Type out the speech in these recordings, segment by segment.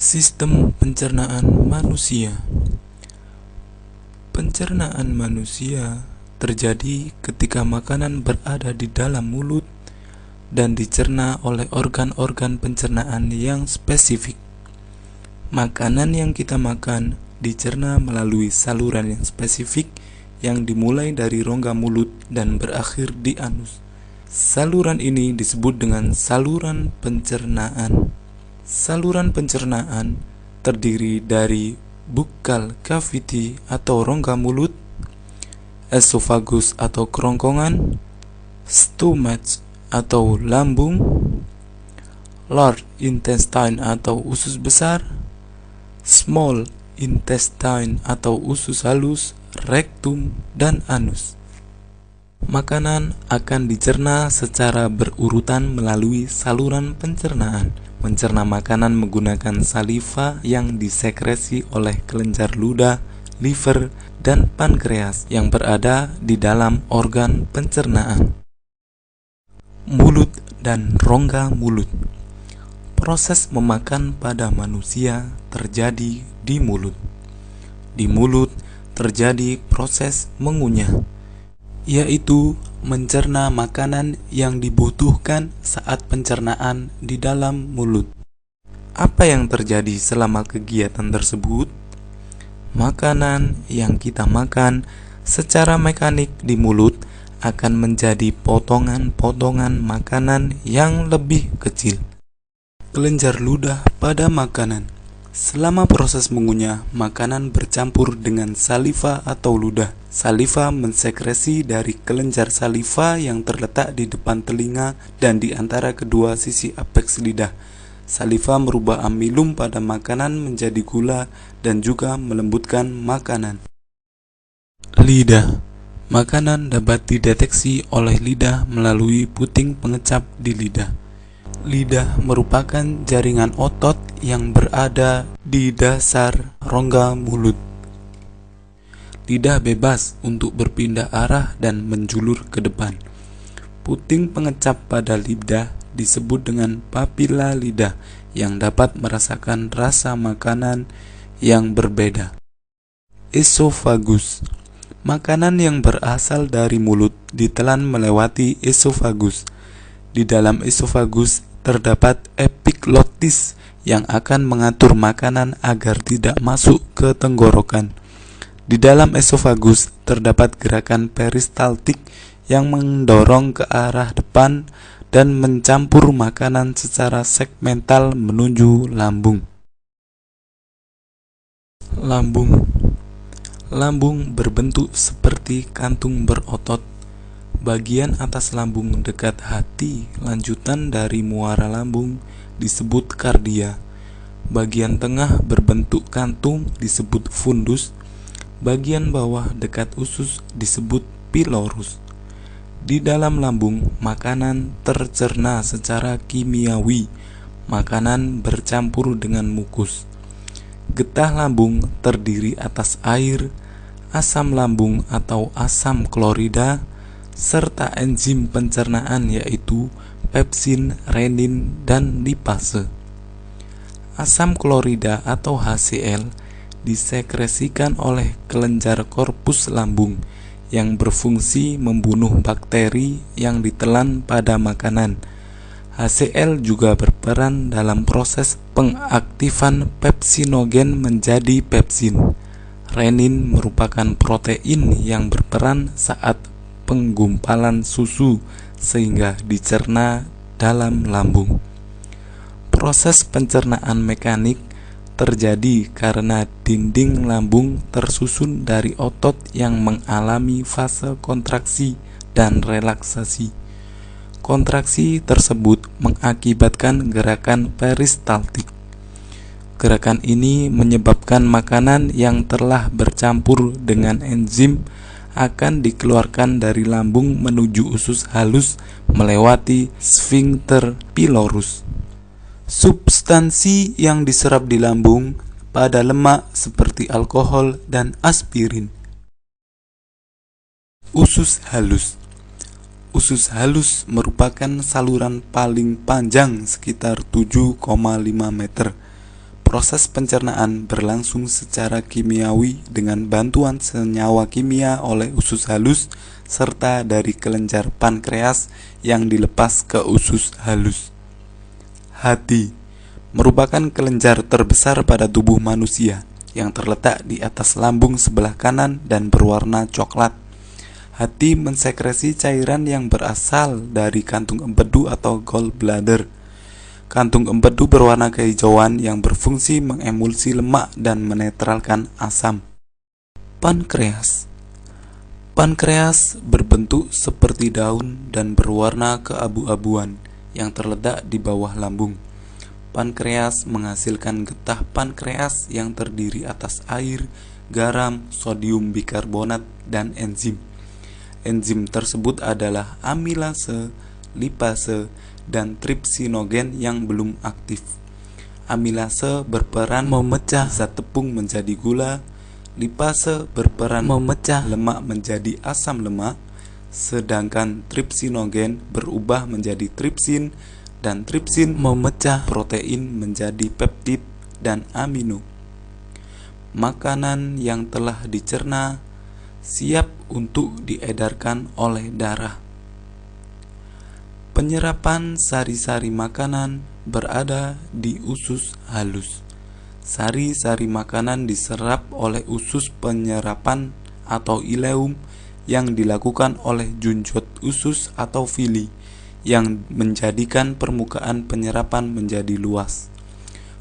Sistem pencernaan manusia. Pencernaan manusia terjadi ketika makanan berada di dalam mulut dan dicerna oleh organ-organ pencernaan yang spesifik. Makanan yang kita makan dicerna melalui saluran yang spesifik yang dimulai dari rongga mulut dan berakhir di anus. Saluran ini disebut dengan saluran pencernaan. Saluran pencernaan terdiri dari buccal cavity atau rongga mulut, esophagus atau kerongkongan, stomach atau lambung, large intestine atau usus besar, small intestine atau usus halus, rectum, dan anus. Makanan akan dicerna secara berurutan melalui saluran pencernaan. Mencerna makanan menggunakan saliva yang disekresi oleh kelenjar ludah, liver, dan pankreas yang berada di dalam organ pencernaan. Mulut dan rongga mulut. Proses memakan pada manusia terjadi di mulut. Di mulut terjadi proses mengunyah, yaitu mencerna makanan yang dibutuhkan saat pencernaan di dalam mulut. Apa yang terjadi selama kegiatan tersebut? Makanan yang kita makan secara mekanik di mulut akan menjadi potongan-potongan makanan yang lebih kecil. Kelenjar ludah pada makanan. Selama proses mengunyah, makanan bercampur dengan saliva atau ludah. Saliva mensekresi dari kelenjar saliva yang terletak di depan telinga dan di antara kedua sisi apeks lidah. Saliva merubah amilum pada makanan menjadi gula dan juga melembutkan makanan. Lidah. Makanan dapat dideteksi oleh lidah melalui puting pengecap di lidah. Lidah merupakan jaringan otot yang berada di dasar rongga mulut. Lidah bebas untuk berpindah arah dan menjulur ke depan. Puting pengecap pada lidah disebut dengan papila lidah yang dapat merasakan rasa makanan yang berbeda. Esophagus. Makanan yang berasal dari mulut ditelan melewati esophagus. Di dalam esophagus terdapat epiglotis yang akan mengatur makanan agar tidak masuk ke tenggorokan. Di dalam esophagus terdapat gerakan peristaltik yang mendorong ke arah depan dan mencampur makanan secara segmental menuju lambung. Lambung. Lambung berbentuk seperti kantung berotot. Bagian atas lambung dekat hati lanjutan dari muara lambung disebut kardia. Bagian tengah berbentuk kantung disebut fundus. Bagian bawah dekat usus disebut pilorus. Di dalam lambung, makanan tercerna secara kimiawi. Makanan bercampur dengan mukus. Getah lambung terdiri atas air, asam lambung atau asam klorida, serta enzim pencernaan yaitu pepsin, renin, dan lipase. Asam klorida atau HCl disekresikan oleh kelenjar korpus lambung yang berfungsi membunuh bakteri yang ditelan pada makanan. HCl juga berperan dalam proses pengaktifan pepsinogen menjadi pepsin. Renin merupakan protein yang berperan saat penggumpalan susu sehingga dicerna dalam lambung. Proses pencernaan mekanik terjadi karena dinding lambung tersusun dari otot yang mengalami fase kontraksi dan relaksasi. Kontraksi tersebut mengakibatkan gerakan peristaltik. Gerakan ini menyebabkan makanan yang telah bercampur dengan enzim akan dikeluarkan dari lambung menuju usus halus melewati sphincter pilorus. Substansi yang diserap di lambung pada lemak seperti alkohol dan aspirin. Usus halus. Usus halus merupakan saluran paling panjang sekitar 7,5 meter. proses pencernaan berlangsung secara kimiawi dengan bantuan senyawa kimia oleh usus halus serta dari kelenjar pankreas yang dilepas ke usus halus. Hati merupakan kelenjar terbesar pada tubuh manusia yang terletak di atas lambung sebelah kanan dan berwarna coklat. Hati mensekresi cairan yang berasal dari kantung empedu atau gallbladder. Kantung empedu berwarna kehijauan yang berfungsi mengemulsi lemak dan menetralkan asam. Pankreas berbentuk seperti daun dan berwarna keabu-abuan yang terletak di bawah lambung. Pankreas menghasilkan getah pankreas yang terdiri atas air, garam, sodium bikarbonat, dan enzim. Enzim tersebut adalah amilase, lipase, dan tripsinogen yang belum aktif. Amilase berperan memecah zat tepung menjadi gula, lipase berperan memecah lemak menjadi asam lemak, sedangkan tripsinogen berubah menjadi tripsin, dan tripsin memecah protein menjadi peptid dan amino. Makanan yang telah dicerna siap untuk diedarkan oleh darah. Penyerapan sari-sari makanan berada di usus halus. Sari-sari makanan diserap oleh usus penyerapan atau ileum yang dilakukan oleh junjot usus atau vili yang menjadikan permukaan penyerapan menjadi luas.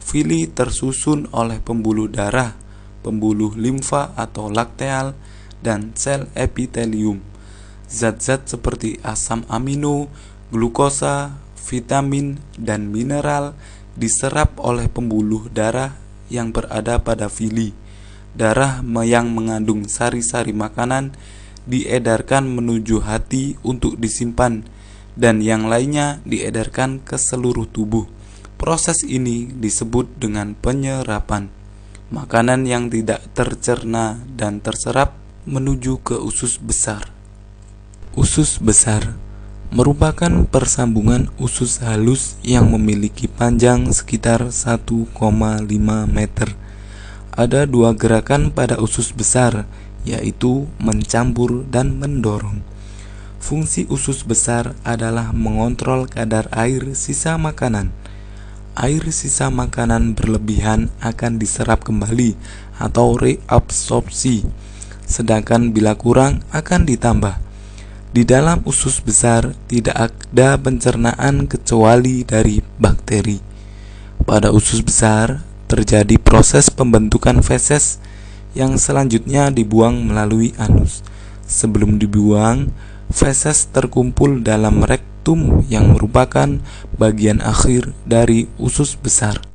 Vili tersusun oleh pembuluh darah, pembuluh limfa atau lakteal, dan sel epitelium. Zat-zat seperti asam amino, glukosa, vitamin, dan mineral diserap oleh pembuluh darah yang berada pada vili. Darah yang mengandung sari-sari makanan diedarkan menuju hati untuk disimpan, dan yang lainnya diedarkan ke seluruh tubuh. Proses ini disebut dengan penyerapan. Makanan yang tidak tercerna dan terserap menuju ke usus besar. Usus besar merupakan persambungan usus halus yang memiliki panjang sekitar 1,5 meter. Ada dua gerakan pada usus besar, yaitu mencampur dan mendorong. Fungsi usus besar adalah mengontrol kadar air sisa makanan. Air sisa makanan berlebihan akan diserap kembali atau reabsorpsi, sedangkan bila kurang akan ditambah. Di dalam usus besar tidak ada pencernaan kecuali dari bakteri. Pada usus besar terjadi proses pembentukan feses yang selanjutnya dibuang melalui anus. Sebelum dibuang, feses terkumpul dalam rektum yang merupakan bagian akhir dari usus besar.